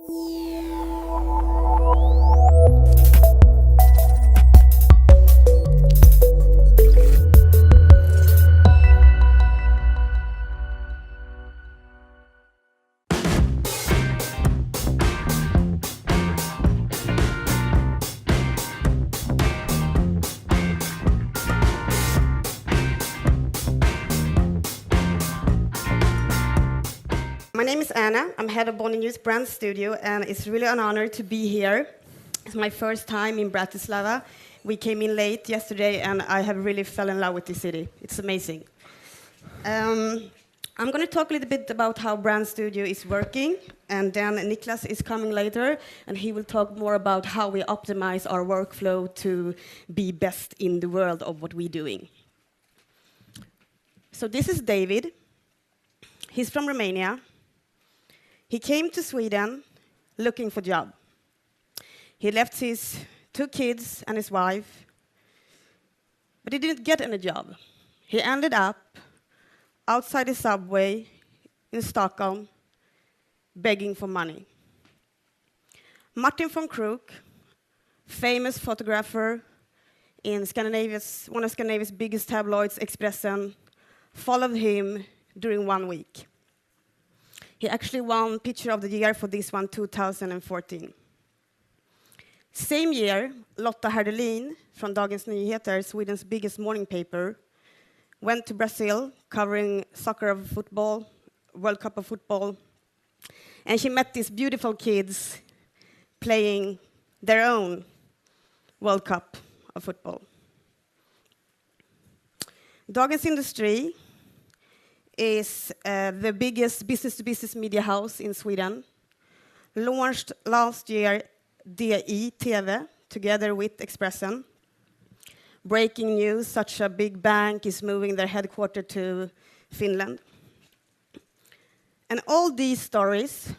My name is Anna. I'm head of Bonnie News Brand Studio, and it's really an honor to be here. It's my first time in Bratislava. We came in late yesterday, and I have really fell in love with this city. It's amazing. I'm going to talk a little bit about how Brand Studio is working, and then Nicklas is coming later, and he will talk more about how we optimize our workflow to be best in the world of what we're doing. So this is David. He's from Romania. He came to Sweden looking for a job. He left his 2 kids and his wife, but he didn't get any job. He ended up outside the subway in Stockholm begging for money. Martin von Kruk, famous photographer in one of Scandinavia's biggest tabloids, Expressen, followed him during 1 week. He actually won Picture of the Year for this one, 2014. Same year, Lotta Herdelin from Dagens Nyheter, Sweden's biggest morning paper, went to Brazil covering soccer of football, World Cup of football, and she met these beautiful kids playing their own World Cup of football. Dagens Industri is the biggest business-to-business media house in Sweden. Launched last year DI TV together with Expressen. Breaking news, such a big bank is moving their headquarters to Finland. And all these stories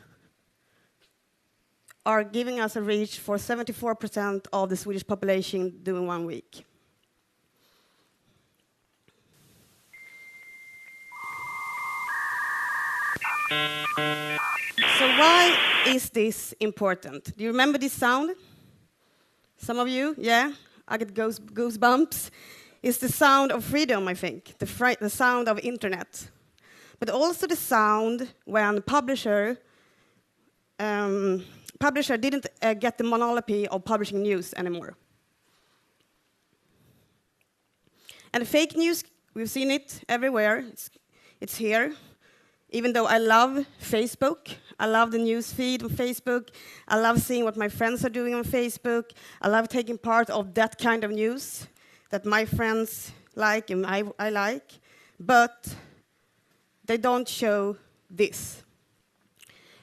are giving us a reach for 74% of the Swedish population during 1 week. So why is this important? Do you remember this sound? Some of you, yeah? I get goosebumps. It's the sound of freedom, I think, the sound of internet. But also the sound when publisher didn't get the monopoly of publishing news anymore. And fake news, we've seen it everywhere. It's here. Even though I love Facebook, I love the news feed on Facebook, I love seeing what my friends are doing on Facebook, I love taking part of that kind of news that my friends like and I like, but they don't show this.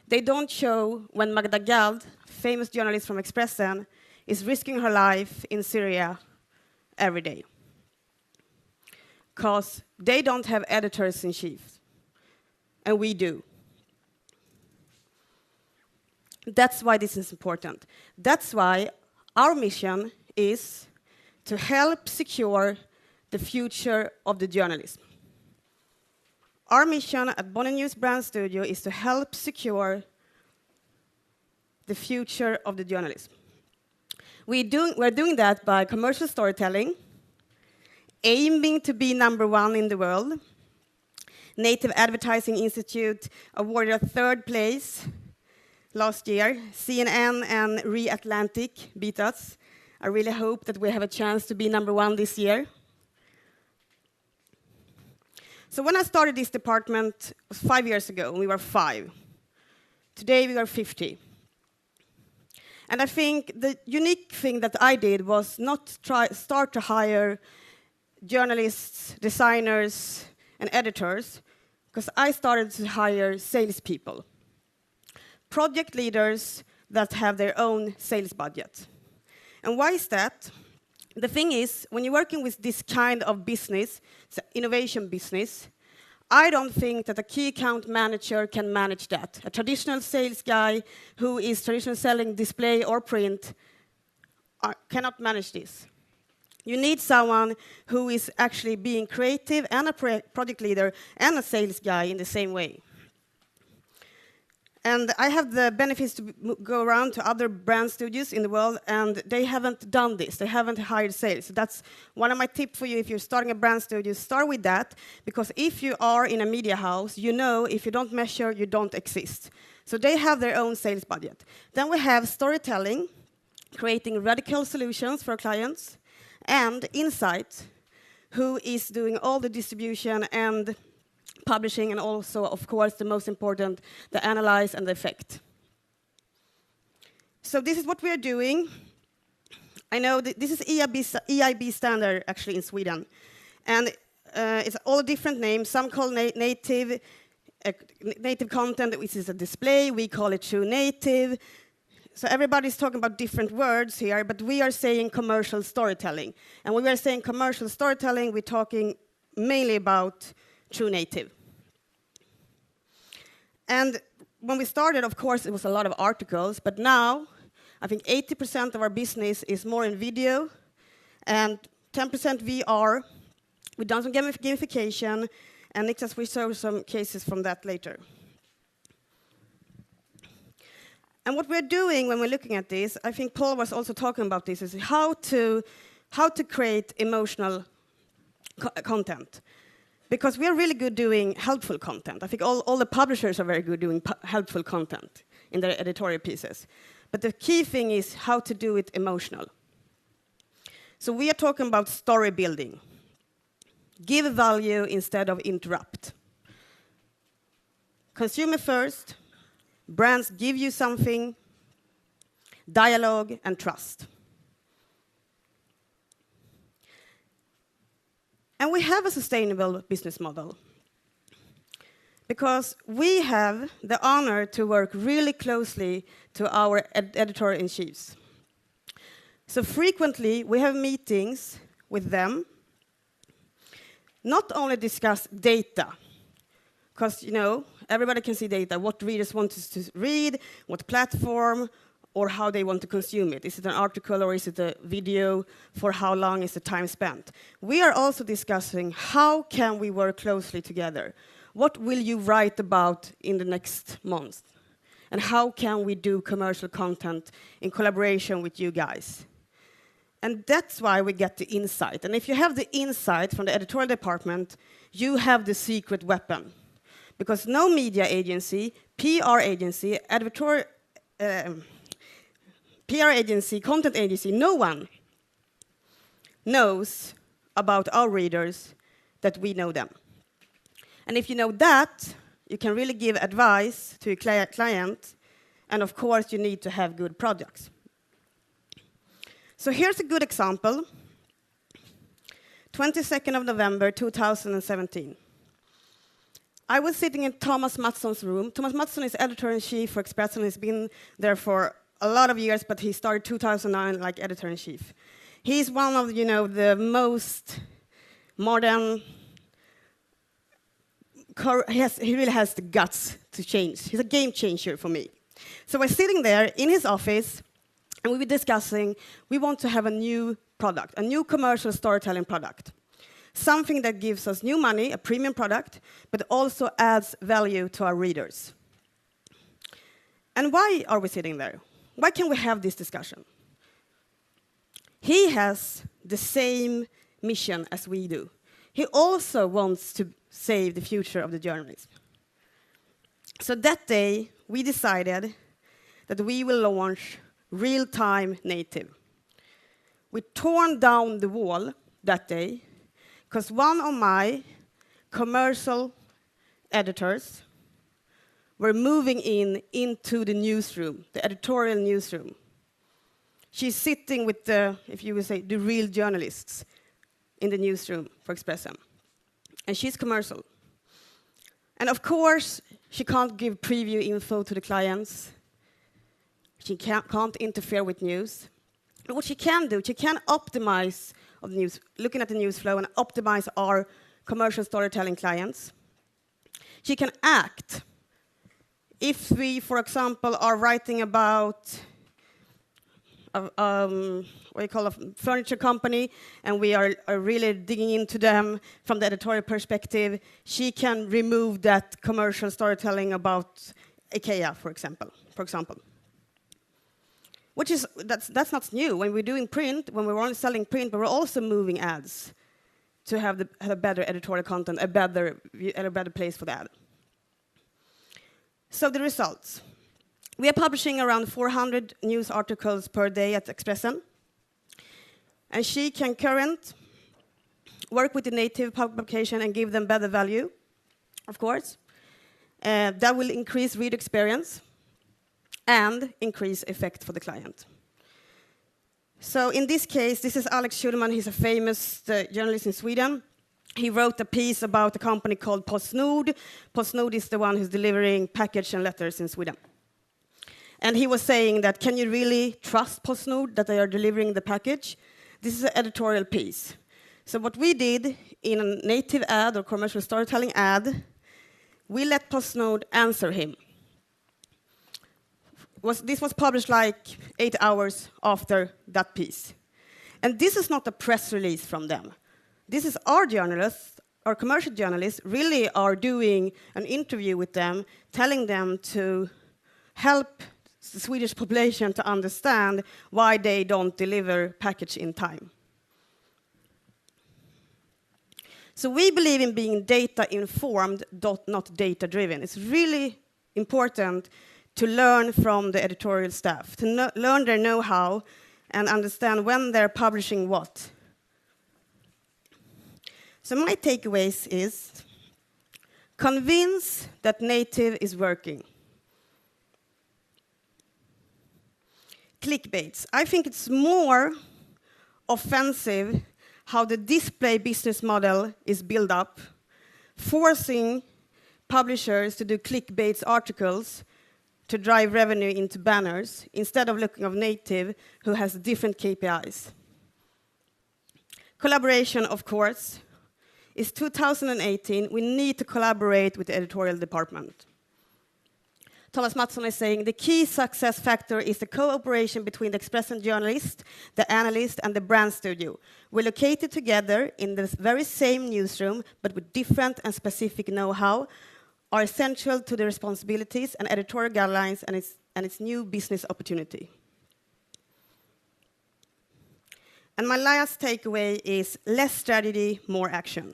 They don't show when Magda Gad, famous journalist from Expressen, is risking her life in Syria every day. Because they don't have editors-in-chief. And we do. That's why this is important. That's why our mission is to help secure the future of the journalism. Our mission at Bonnie News Brand Studio is to help secure the future of the journalism. We're doing that by commercial storytelling, aiming to be #1 in the world. Native Advertising Institute awarded a 3rd place last year. CNN and Re-Atlantic beat us. I really hope that we have a chance to be #1 this year. So when I started this department, it was 5 years ago, and we were 5. Today we are 50. And I think the unique thing that I did was not start to hire journalists, designers, and editors, because I started to hire salespeople, project leaders that have their own sales budget. And why is that? The thing is, when you're working with this kind of business, it's an innovation business, I don't think that a key account manager can manage that. A traditional sales guy who is traditionally selling display or print cannot manage this. You need someone who is actually being creative and a project leader and a sales guy in the same way. And I have the benefits to go around to other brand studios in the world, and they haven't done this. They haven't hired sales. So that's one of my tips for you. If you're starting a brand studio, start with that, because if you are in a media house, you know if you don't measure, you don't exist. So they have their own sales budget. Then we have storytelling, creating radical solutions for clients, and insight, who is doing all the distribution and publishing, and also, of course, the most important, the analyze and the effect. So this is what we are doing. I know that this is EIB standard, actually, in Sweden. And it's all different names. Some call native content, which is a display. We call it true native. So everybody's talking about different words here, but we are saying commercial storytelling. And when we are saying commercial storytelling, we're talking mainly about true native. And when we started, of course, it was a lot of articles, but now I think 80% of our business is more in video and 10% VR. We've done some gamification, and Nicklas will show some cases from that later. And what we're doing when we're looking at this, I think Paul was also talking about this, is how to create emotional content. Because we are really good doing helpful content. I think all the publishers are very good doing helpful content in their editorial pieces. But the key thing is how to do it emotional. So we are talking about story building. Give value instead of interrupt. Consumer first, brands give you something, dialogue and trust. And we have a sustainable business model because we have the honor to work really closely to our editor-in-chiefs. So frequently, we have meetings with them, not only discuss data, because, you know, everybody can see data, what readers want to read, what platform, or how they want to consume it. Is it an article or is it a video? For how long is the time spent? We are also discussing how can we work closely together? What will you write about in the next month? And how can we do commercial content in collaboration with you guys? And that's why we get the insight. And if you have the insight from the editorial department, you have the secret weapon. Because no media agency, PR agency, PR agency, content agency, no one knows about our readers that we know them. And if you know that, you can really give advice to your client, and of course you need to have good products. So here's a good example. 22nd of November 2017. I was sitting in Thomas Mattsson's room. Thomas Mattson is editor-in-chief for Expressen, and he's been there for a lot of years, but he started 2009 like editor-in-chief. He's one of, you know, the most modern. He really has the guts to change. He's a game changer for me. So we're sitting there in his office, and we were discussing, we want to have a new product, a new commercial storytelling product. Something that gives us new money, a premium product, but also adds value to our readers. And why are we sitting there? Why can we have this discussion? He has the same mission as we do. He also wants to save the future of the journalism. So that day, we decided that we will launch real-time native. We torn down the wall that day because one of my commercial editors were moving into the newsroom, the editorial newsroom. She's sitting with the, if you would say, the real journalists in the newsroom for Expressen. And she's commercial. And of course, she can't give preview info to the clients. She can't interfere with news. But what she can do, she can optimize of the news, looking at the news flow and optimize our commercial storytelling clients. She can act. If we, for example, are writing about what you call a furniture company, and we are really digging into them from the editorial perspective, she can remove that commercial storytelling about IKEA, for example. That's not new. When we're doing print, when we're only selling print, but we're also moving ads to have a better editorial content, a better place for the ad. So the results. We are publishing around 400 news articles per day at Expressen. And she can work with the native publication and give them better value, of course. That will increase read experience and increase effect for the client. So in this case, this is Alex Schulman. He's a famous journalist in Sweden. He wrote a piece about a company called PostNord. PostNord is the one who's delivering package and letters in Sweden. And he was saying that, can you really trust PostNord that they are delivering the package? This is an editorial piece. So what we did in a native ad or commercial storytelling ad, we let PostNord answer him. This was published like 8 hours after that piece. And this is not a press release from them. This is our journalists, our commercial journalists, really are doing an interview with them, telling them to help the Swedish population to understand why they don't deliver package in time. So we believe in being data-informed, not data-driven. It's really important to learn from the editorial staff, to learn their know-how and understand when they're publishing what. So my takeaways is, convince that native is working. CLICKBAITS. I think it's more offensive how the display business model is built up, forcing publishers to do CLICKBAITS articles to drive revenue into banners, instead of looking at native, who has different KPIs. Collaboration, of course, is 2018. We need to collaborate with the editorial department. Thomas Mattsson is saying the key success factor is the cooperation between the Expressen journalist, the analyst, and the brand studio. We're located together in the very same newsroom, but with different and specific know-how, are essential to the responsibilities and editorial guidelines and its new business opportunity. And my last takeaway is less strategy, more action.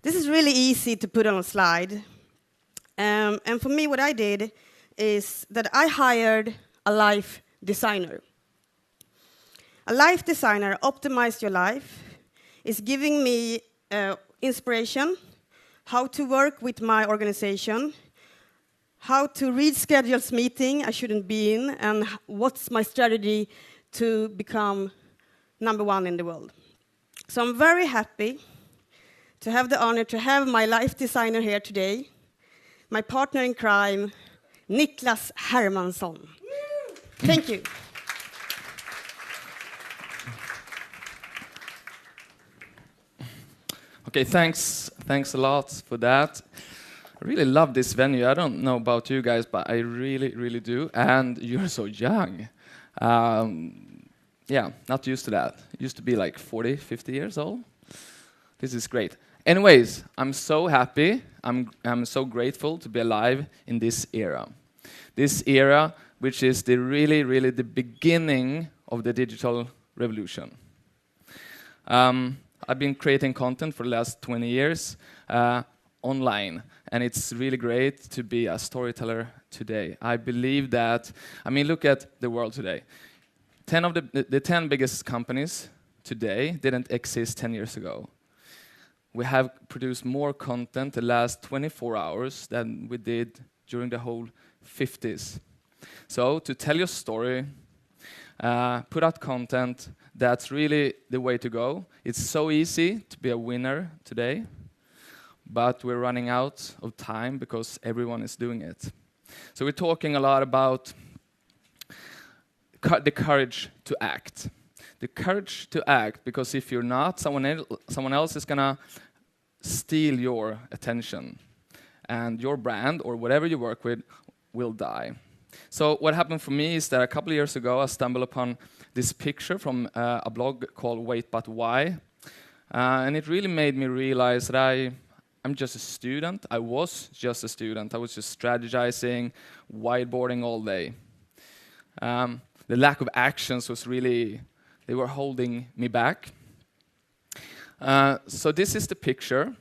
This is really easy to put on a slide. And for me, what I did is that I hired a life designer. A life designer optimized your life, is giving me inspiration, how to work with my organization, how to reschedule meeting I shouldn't be in, and what's my strategy to become #1 in the world. So I'm very happy to have the honor to have my life designer here today, my partner in crime, Nicklas N.Hermansson. Thank you. Okay, thanks a lot for that. I really love this venue. I don't know about you guys, but I really do. And you're so young. Yeah, not used to that. Used to be like 40, 50 years old. This is great. Anyways, I'm so happy. I'm so grateful to be alive in this era. This era, which is really the beginning of the digital revolution. I've been creating content for the last 20 years online, and it's really great to be a storyteller today. I believe that, I mean, look at the world today. 10 of the 10 biggest companies today didn't exist 10 years ago. We have produced more content the last 24 hours than we did during the whole 50s. So to tell your story, put out content, that's really the way to go. It's so easy to be a winner today, but we're running out of time because everyone is doing it. So we're talking a lot about the courage to act. The courage to act, because if you're not, someone else is gonna steal your attention, and your brand or whatever you work with will die. So what happened for me is that a couple of years ago I stumbled upon this picture from a blog called Wait But Why, and it really made me realize that I'm just a student. I was just a student. I was just strategizing, whiteboarding all day. The lack of actions was really, they were holding me back. So this is the picture.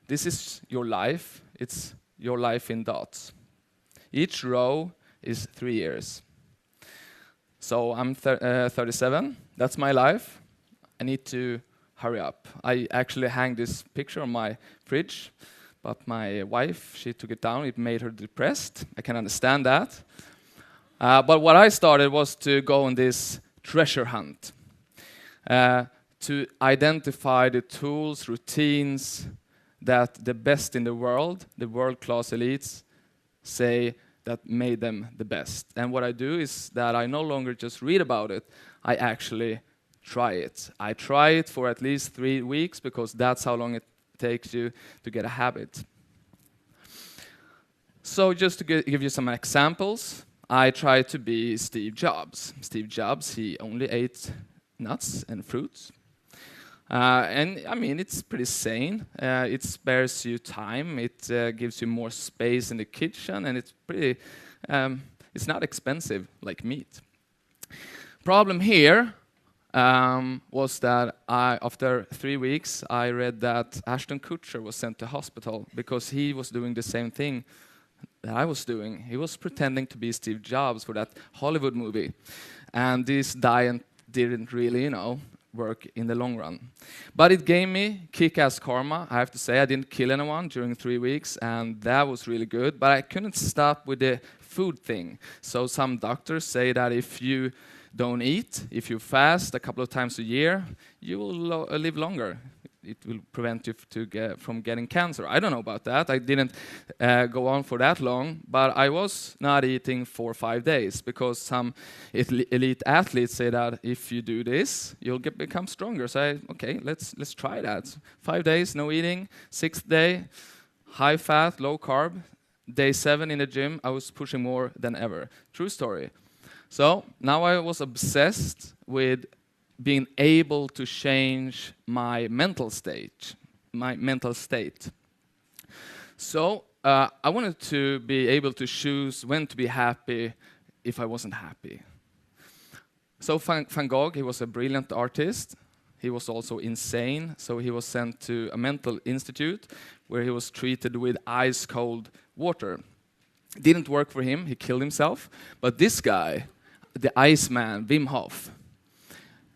This is your life. It's your life in dots. Each row is 3 years. So I'm 37. That's my life. I need to hurry up. I actually hang this picture on my fridge, but my wife, she took it down. It made her depressed. I can understand that. But what I started was to go on this treasure hunt, to identify the tools, routines that the best in the world-class elites, say that made them the best. And what I do is that I no longer just read about it, I actually try it. I try it for at least 3 weeks because that's how long it takes you to get a habit. So just to give you some examples, I try to be Steve Jobs. Steve Jobs, he only ate nuts and fruits. And I mean, it's pretty sane. It spares you time. It gives you more space in the kitchen, and it's pretty. It's not expensive like meat. Problem here was that after 3 weeks, I read that Ashton Kutcher was sent to hospital because he was doing the same thing that I was doing. He was pretending to be Steve Jobs for that Hollywood movie, and this diet didn't really, work in the long run. But it gave me kick-ass karma. I have to say, I didn't kill anyone during 3 weeks, and that was really good. But I couldn't stop with the food thing. So some doctors say that if you don't eat, if you fast a couple of times a year, you will live longer. It will prevent you from getting cancer. I don't know about that. I didn't go on for that long, but I was not eating for 5 days because some elite athletes say that if you do this, you'll become stronger. So okay, let's try that. 5 days, no eating. 6th day, high fat, low carb. Day 7 in the gym, I was pushing more than ever. True story. So now I was obsessed with being able to change my mental state. So I wanted to be able to choose when to be happy if I wasn't happy. So Van Gogh, he was a brilliant artist. He was also insane, so he was sent to a mental institute where he was treated with ice-cold water. It didn't work for him, he killed himself. But this guy, the Iceman, Wim Hof,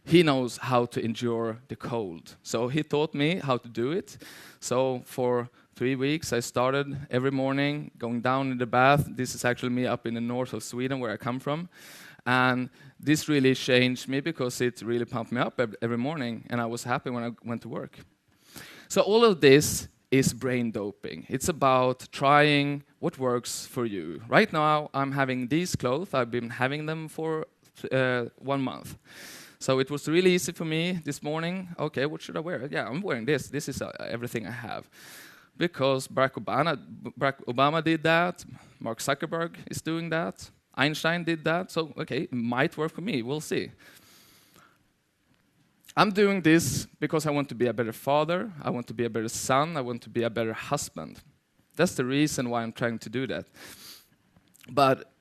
he knows how to endure the cold. So he taught me how to do it. So for 3 weeks, I started every morning going down in the bath. This is actually me up in the north of Sweden, where I come from. And this really changed me because it really pumped me up every morning, and I was happy when I went to work. So all of this is brain doping. It's about trying what works for you. Right now, I'm having these clothes. I've been having them for 1 month. So it was really easy for me this morning. Okay, what should I wear? Yeah, I'm wearing this. This is everything I have. Because Barack Obama did that. Mark Zuckerberg is doing that. Einstein did that. So, okay, it might work for me. We'll see. I'm doing this because I want to be a better father. I want to be a better son. I want to be a better husband. That's the reason why I'm trying to do that. But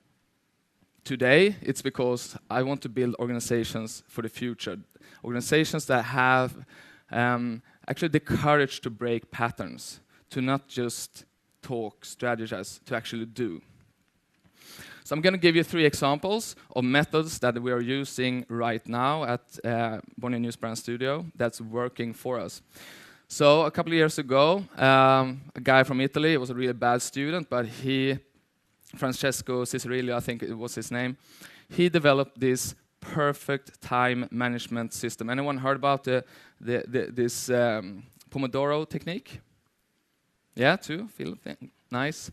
today, it's because I want to build organizations for the future. Organizations that have actually the courage to break patterns, to not just talk, strategize, to actually do. So I'm going to give you 3 examples of methods that we are using right now at Bonnier Newsbrand Studio that's working for us. So a couple of years ago, a guy from Italy, he was a really bad student, but Francesco Cicerillo, I think it was his name, he developed this perfect time management system. Anyone heard about this Pomodoro technique? Yeah, too? Nice.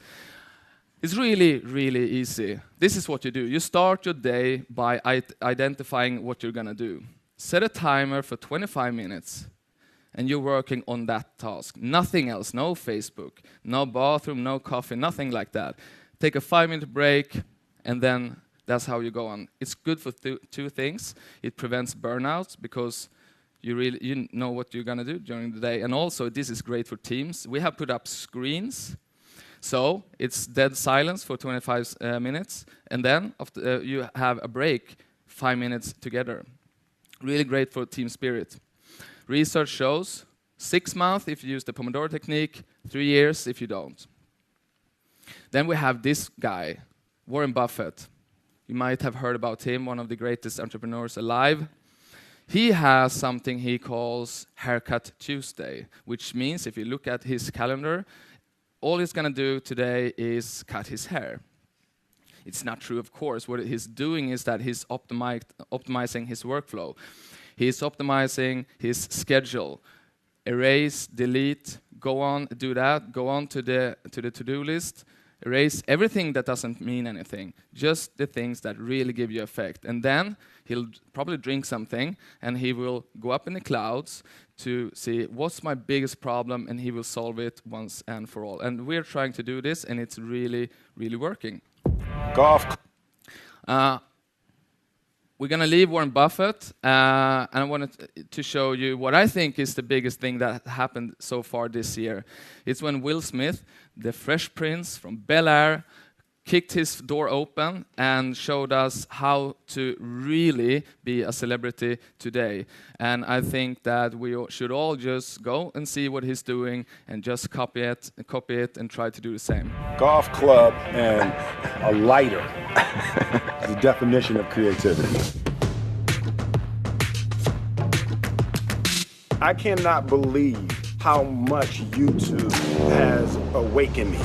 It's really, really easy. This is what you do. You start your day by identifying what you're going to do. Set a timer for 25 minutes, and you're working on that task. Nothing else. No Facebook, no bathroom, no coffee, nothing like that. Take a 5-minute break, and then that's how you go on. It's good for 2 things. It prevents burnouts because You know what you're gonna do during the day. And also, this is great for teams. We have put up screens, so it's dead silence for 25 minutes, and then after, you have a break, 5 minutes together. Really great for team spirit. Research shows 6 months if you use the Pomodoro technique, 3 years if you don't. Then we have this guy, Warren Buffett. You might have heard about him, one of the greatest entrepreneurs alive. He has something he calls Haircut Tuesday, which means if you look at his calendar, all he's going to do today is cut his hair. It's not true, of course. What he's doing is that he's optimizing his workflow. He's optimizing his schedule. Erase, delete, go on, do that, go on to the to-do list, erase everything that doesn't mean anything, just the things that really give you effect. And then he'll probably drink something, and he will go up in the clouds to see what's my biggest problem, and he will solve it once and for all. And we're trying to do this, and it's really, really working. Golf. We're going to leave Warren Buffett, and I wanted to show you what I think is the biggest thing that happened so far this year. It's when Will Smith, the Fresh Prince from Bel-Air, kicked his door open and showed us how to really be a celebrity today. And I think that we should all just go and see what he's doing and just copy it and try to do the same. Golf club and a lighter. The definition of creativity. I cannot believe how much YouTube has awakened me.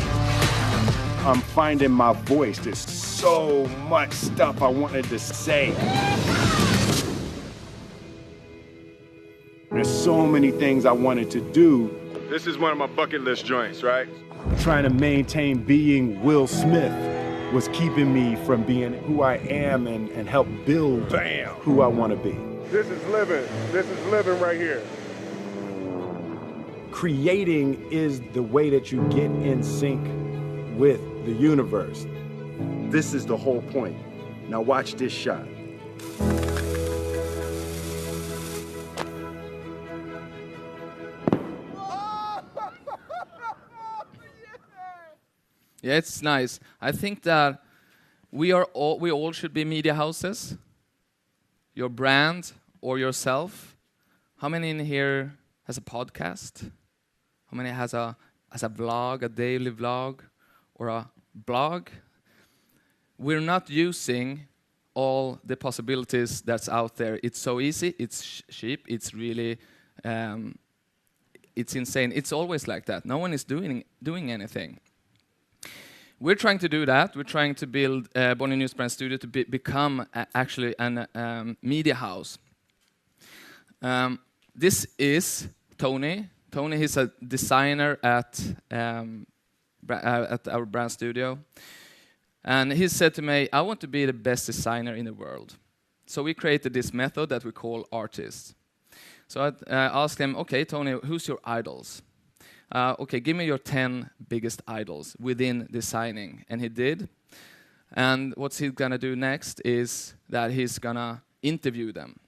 I'm finding my voice. There's so much stuff I wanted to say. There's so many things I wanted to do. This is one of my bucket list joints, right? Trying to maintain being Will Smith was keeping me from being who I am and help build who I want to be. This is living. This is living right here. Creating is the way that you get in sync with the universe. This is the whole point. Now watch this shot. Yeah, it's nice. I think that we all should be media houses. Your brand or yourself. How many in here has a podcast? How many has a vlog, a daily vlog, or a blog? We're not using all the possibilities that's out there. It's so easy. It's cheap. It's really, it's insane. It's always like that. No one is doing anything. We're trying to do that. We're trying to build Bonnier Newsbrand Studio to become actually a media house. This is Tony. Tony is a designer at our brand studio. And he said to me, I want to be the best designer in the world. So we created this method that we call artists. So I asked him, okay, Tony, who's your idols? Okay, give me your 10 biggest idols within designing. And he did. And what's he gonna do next is that he's gonna interview them.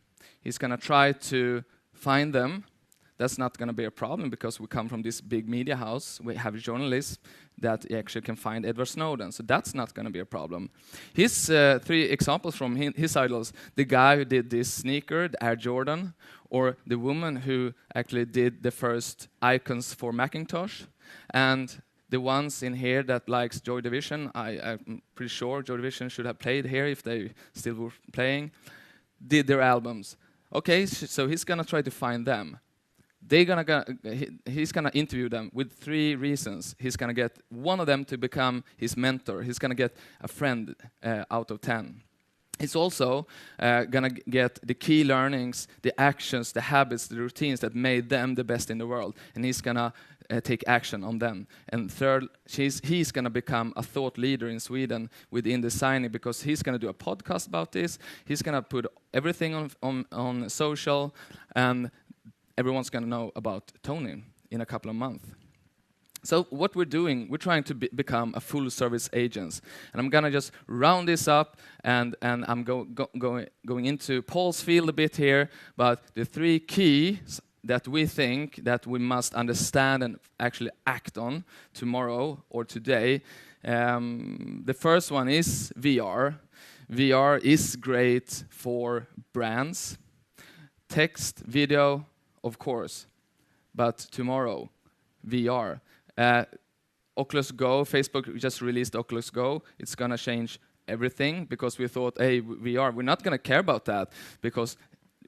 He's gonna try to find them. That's not gonna be a problem because we come from this big media house. We have journalists that actually can find Edward Snowden. So that's not gonna be a problem. His 3 examples from his idols, the guy who did this sneaker, the Air Jordan, or the woman who actually did the first icons for Macintosh, and the ones in here that likes Joy Division, I'm pretty sure Joy Division should have played here if they still were playing, did their albums. Okay, so he's gonna try to find them. He's gonna interview them with 3 reasons. He's gonna get one of them to become his mentor. He's gonna get a friend out of 10. He's also gonna get the key learnings, the actions, the habits, the routines that made them the best in the world, and he's gonna take action on them. And third, he's gonna become a thought leader in Sweden within designing because he's gonna do a podcast about this. He's gonna put everything on social, and everyone's gonna know about Tony in a couple of months. So what we're doing, we're trying to become a full-service agents. And I'm going to just round this up, and I'm going into Paul's field a bit here, but the 3 keys that we think that we must understand and actually act on tomorrow or today. The first one is VR. VR is great for brands. Text, video, of course. But tomorrow, VR. Oculus Go, Facebook just released Oculus Go. It's going to change everything because we thought, hey, VR, we're not going to care about that because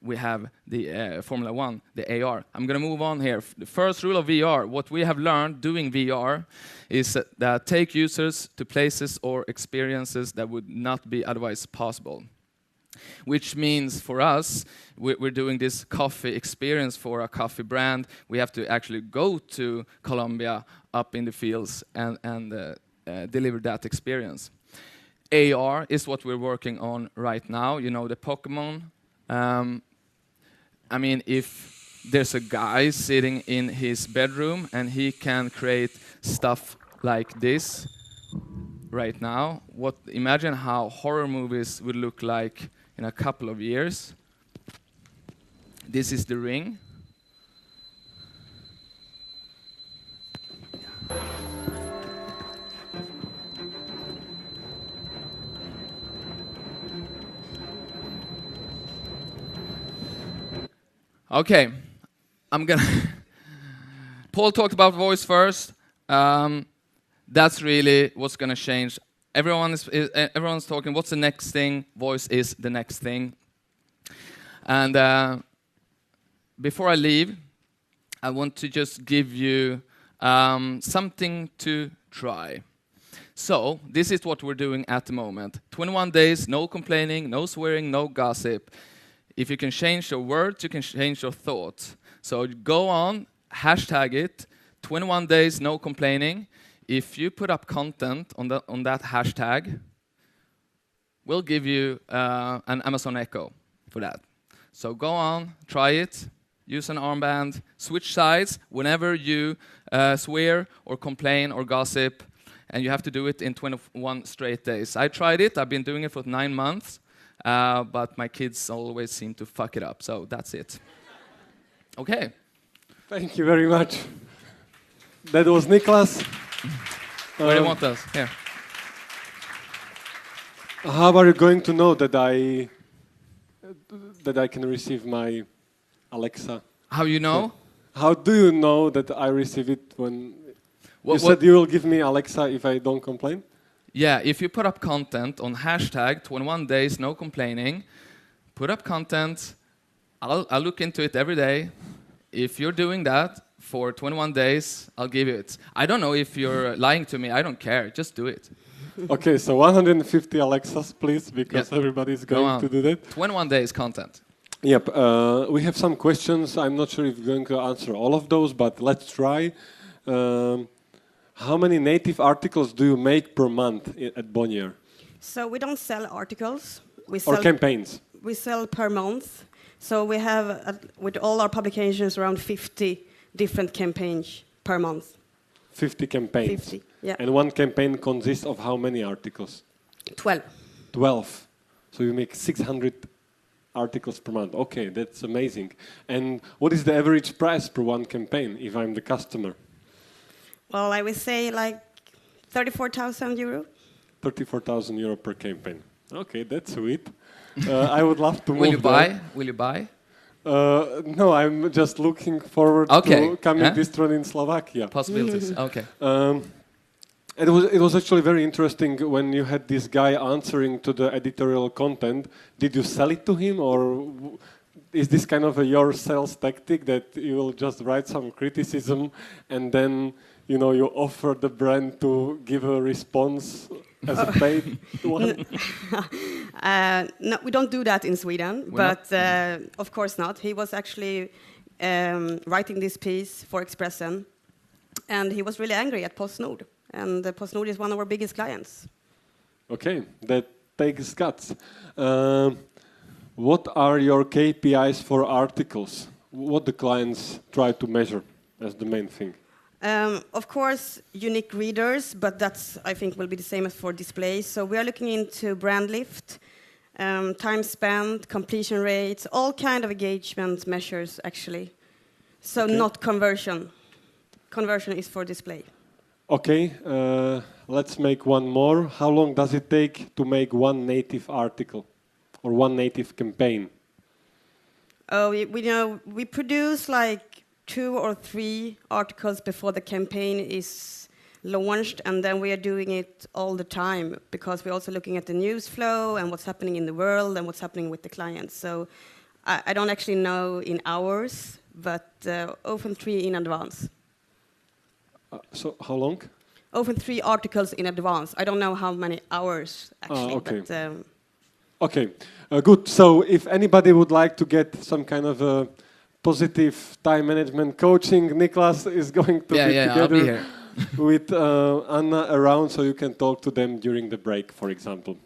we have the Formula 1, the AR. I'm going to move on here. The first rule of VR, what we have learned doing VR is that take users to places or experiences that would not be otherwise possible. Which means for us, we're doing this coffee experience for a coffee brand. We have to actually go to Colombia, up in the fields, and deliver that experience. AR is what we're working on right now. You know, the Pokemon. I mean, if there's a guy sitting in his bedroom and he can create stuff like this right now, imagine how horror movies would look like in a couple of years. This is the ring. Okay, I'm gonna. Paul talked about voice first. That's really what's gonna change. Everyone's talking. What's the next thing? Voice is the next thing. And before I leave, I want to just give you something to try. So this is what we're doing at the moment. 21 days, no complaining, no swearing, no gossip. If you can change your words, you can change your thoughts. So go on, hashtag it, 21 days, no complaining. If you put up content on that hashtag, we'll give you an Amazon Echo for that. So go on, try it, use an armband, switch sides whenever you swear or complain or gossip, and you have to do it in 21 straight days. I tried it, I've been doing it for 9 months. But my kids always seem to fuck it up, so that's it. Okay. Thank you very much. That was Nicklas. Where do you want us? Here. How are you going to know that I can receive my Alexa? How you know? How do you know that I receive it when you said you will give me Alexa if I don't complain? Yeah, if you put up content on hashtag 21 days, no complaining, put up content, I'll look into it every day. If you're doing that for 21 days, I'll give you it. I don't know if you're lying to me, I don't care, just do it. Okay, so 150 Alexas, please, because everybody's going to do that. 21 days content. Yep, we have some questions. I'm not sure if you're going to answer all of those, but let's try. How many native articles do you make per month at Bonnier? So we don't sell articles. Or campaigns? We sell per month. So we have, with all our publications, around 50 different campaigns per month. 50 campaigns? 50, yeah. And one campaign consists of how many articles? 12. 12. So you make 600 articles per month. Okay, that's amazing. And what is the average price per one campaign, if I'm the customer? Well, I would say like 34,000 euro. 34,000 euro per campaign. Okay, that's sweet. I would love to move Will you buy? No, I'm just looking forward to coming distro in Slovakia. Possibilities, okay. It was actually very interesting when you had this guy answering to the editorial content. Did you sell it to him, or is this kind of your sales tactic that you will just write some criticism and then you offer the brand to give a response as a paid one? No, we don't do that in Sweden, of course not. He was actually writing this piece for Expressen, and he was really angry at PostNord, and PostNord is one of our biggest clients. Okay, that takes guts. What are your KPIs for articles? What the clients try to measure as the main thing? Of course, unique readers, but that's, I think, will be the same as for display. So we are looking into brand lift, time spent, completion rates, all kind of engagement measures, actually. So not conversion. Conversion is for display. Okay, let's make one more. How long does it take to make one native article or one native campaign? Oh, we produce like 2 or 3 articles before the campaign is launched, and then we are doing it all the time because we're also looking at the news flow and what's happening in the world and what's happening with the clients. So I don't actually know in hours, but often 3 in advance. So how long? Often 3 articles in advance. I don't know how many hours actually. Okay. But, okay, good. So if anybody would like to get some kind of positive time management coaching, Nicklas is going to be together I'll be here. with Anna around, so you can talk to them during the break, for example.